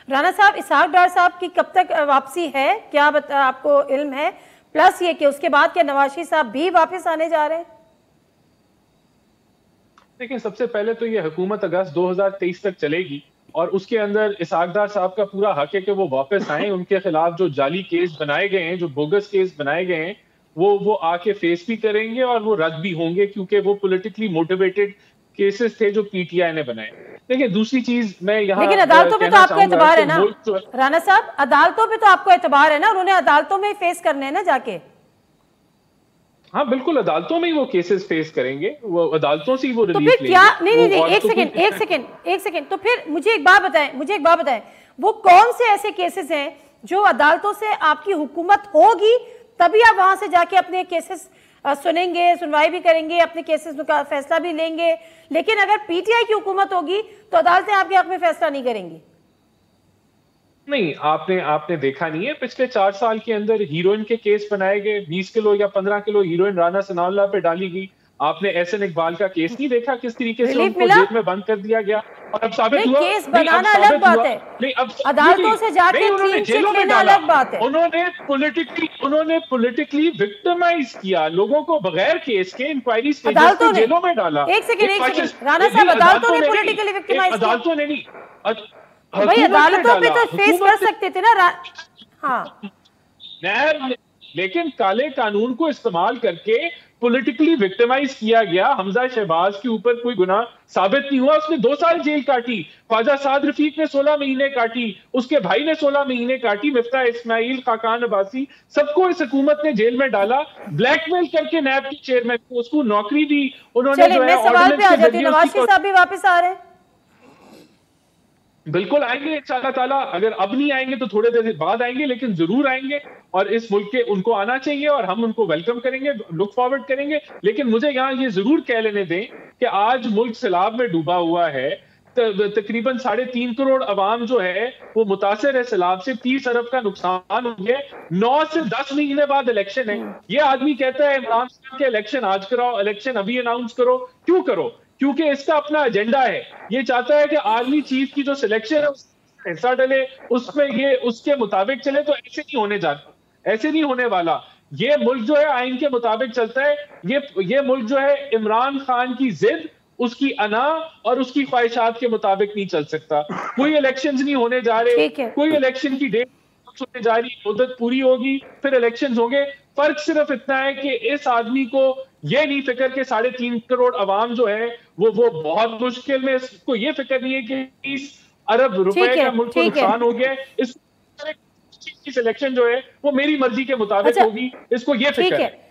राणा साहब, इसहाक डार साहब की कब तक वापसी है, क्या आपको इल्म है? प्लस ये कि उसके बाद क्या नवाज शरीफ साहब भी वापस आने जा रहे हैं? देखिए, सबसे पहले तो ये हुकूमत अगस्त 2023 तक चलेगी और उसके अंदर इसहाक डार साहब का पूरा हक है कि वो वापस आए। उनके खिलाफ जो जाली केस बनाए गए हैं, जो बोगस केस बनाए गए हैं, वो आके फेस भी करेंगे और वो रद्द भी होंगे, क्योंकि वो पॉलिटिकली मोटिवेटेड केसेस थे जो पीटीआई ने बनाए। देखिए, दूसरी चीज मैं यहाँ लेकिन अदालतों में तो आपको एतबार है ना मुल्क राणा साहब, अदालतों में तो आपको एतबार है ना, उन्होंने अदालतों में फेस करने हैं ना जाके। हाँ बिल्कुल, अदालतों में ही वो केसेस फेस करेंगे, वो अदालतों से ही वो तो रिलीफ फिर क्या, लेंगे। नहीं, एक सेकंड, तो फिर मुझे एक बात बताएं, वो कौन से ऐसे केसेस हैं जो अदालतों से आपकी हुकूमत होगी तभी आप वहां से जाके अपने केसेस सुनेंगे, सुनवाई भी करेंगे, अपने केसेस का फैसला भी लेंगे। लेकिन अगर पीटीआई की हुकूमत होगी तो अदालतें आपके हक में फैसला नहीं करेंगी। नहीं, आपने देखा नहीं है, पिछले 4 साल के अंदर हीरोइन के केस बनाए गए, 20 किलो या 15 किलो हीरोइन राना सनाउल्लाह पे डाली गई। आपने एहसन इकबाल का केस नहीं देखा, किस तरीके से उनको जेल में बंद कर दिया गया। और अब साबित हुआ, केस बनाना अलग बात है, नहीं अब अदालतों से जाके क्लीन चिट लेना अलग बात है। उन्होंने पॉलिटिकली विक्टिमाइज किया लोगों को, बगैर केस के इंक्वायरी स्टेजेस पे जेलों में डाला। एक सेकंड राणा साहब, अदालतों ने पॉलिटिकली विक्टिमाइज किया? अदालतों ने नहीं, भाई अदालतों पे तो फेस कर सकते थे ना। हाँ, लेकिन काले कानून को इस्तेमाल करके पॉलिटिकली विक्टिमाइज किया गया। हमजा शहबाज के ऊपर कोई गुनाह साबित नहीं हुआ, उसने 2 साल जेल काटी। ख्वाजा साद रफीक ने 16 महीने काटी, उसके भाई ने 16 महीने काटी, मिफ्ता इस्माइल, खाकान अब्बासी, सबको इस हुकूमत ने जेल में डाला। ब्लैकमेल करके नैब के चेयरमैन को, उसको नौकरी दी उन्होंने। जो है सवाल पे आ जाती हूं, नवाज शरीफ साहब भी वापस आ रहे हैं? बिल्कुल आएंगे इंशाल्लाह ताला। अगर अब नहीं आएंगे तो थोड़े देर बाद आएंगे, लेकिन जरूर आएंगे। और इस मुल्क के उनको आना चाहिए और हम उनको वेलकम करेंगे, लुक फॉरवर्ड करेंगे। लेकिन मुझे यहाँ ये जरूर कह लेने दें कि आज मुल्क सैलाब में डूबा हुआ है। तकरीबन 3.5 करोड़ अवाम जो है वो मुतासर है सैलाब से, 30 अरब का नुकसान हो गया। 9 से 10 महीने बाद इलेक्शन है। ये आदमी कहता है इमरान खान के इलेक्शन आज कराओ, इलेक्शन अभी अनाउंस करो। क्यों करो? क्योंकि इसका अपना एजेंडा है। ये चाहता है कि आर्मी चीफ की जो सिलेक्शन है उसमें हिस्सा डले, उसमें ये उसके मुताबिक चले। तो ऐसे नहीं होने जाता, ऐसे नहीं होने वाला। ये मुल्क जो है आइन के मुताबिक चलता है। ये मुल्क जो है इमरान खान की जिद, उसकी अना और उसकी ख्वाहिशात के मुताबिक नहीं चल सकता। कोई इलेक्शंस नहीं होने जा रहे, कोई इलेक्शन की डेट होने जा रही, मुद्दत पूरी होगी फिर इलेक्शंस होंगे। फर्क सिर्फ इतना है कि इस आदमी को ये नहीं फिक्र कि 3.5 करोड़ अवाम जो है वो बहुत मुश्किल में, इसको ये फिक्र नहीं है कि 30 अरब रुपए का मुल्क को नुकसान हो गया है। इस इलेक्शन जो है वो मेरी मर्जी के मुताबिक होगी, इसको ये फिक्र है।